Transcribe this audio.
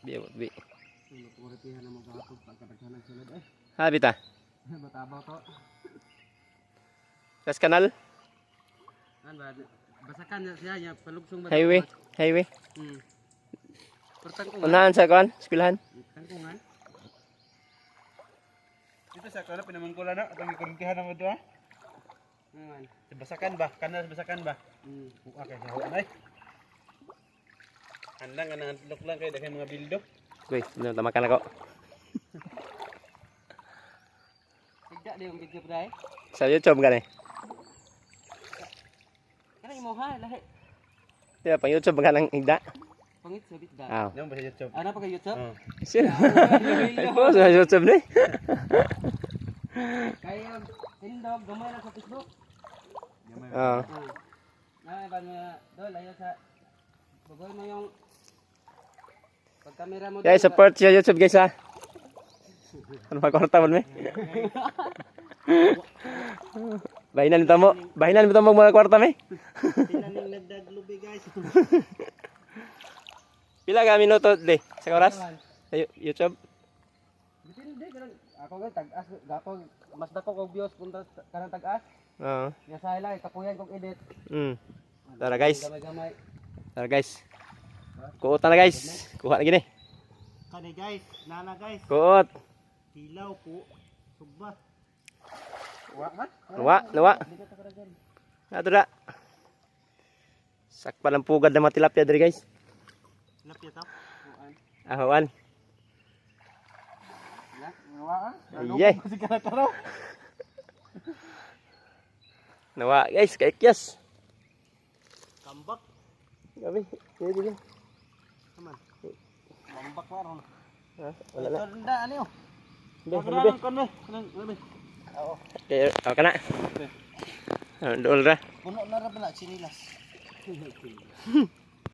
Bi. Puritihan na magkakapag pagkataghanan sila eh. Habi ta. Batabaw to. Kas kanal. Kan ba? Basakan na siya niya palugsong ba? Highway. Pertangkungan. Unahan sa kuan, eskwelahan. Tangkungan. Ito sa kana pinamangkulan na atong ikurentihan na mo to ha. Naman. Basakan ba? Kanal basakan ba? Okay, sa huwag ay. Andang ka nang tulok lang kayo dahil mga bildo. Uy, tamakan ako. Tidak dia yung video bray. Sa YouTube ka ni. Kana imo ha lahi. Di pang YouTube ka ng igda. Pangit sabit da. Aw. Nang ba sa YouTube? Ana pa kay YouTube? Sino? Ay po sa YouTube ni. Kaya tindog gamay lang sa Facebook. Oo. Na ba nga dol ayo sa bugoy mo yung pagkamera mo. Guys, support sa YouTube guys ha. Ano pa kwarta mo? Bahinan mo mo mga kwarta me. Sila ning nagdaglubi guys. Pila ka minuto de sa oras? Sa YouTube? Hindi kanang ako ga tag-as gapo mas dako kog views punta kanang tag-as. Oo. Nya sa ila kakuyan kog edit. Tara guys. Gamay-gamay. Tara guys. Kuot na guys. Kuha na gini. Kani guys, nana guys. Kuot. Tilaw po. Suba. Nawa. Ato da. Sakpa ng pugad na mga tilapia diri guys. Lapya to. Ahawan. Ya, ngawa. Ayay. Kasi kana taraw. Nawa guys, kaikyas. Kambak. Gabi. Dili. Aman. Kambak waron. Ha? Wala na. Tanda ani oh. Be. Kon be. Kon be. Oo. Okay, okay na. Dool ra. Puno na ra pala sinilas.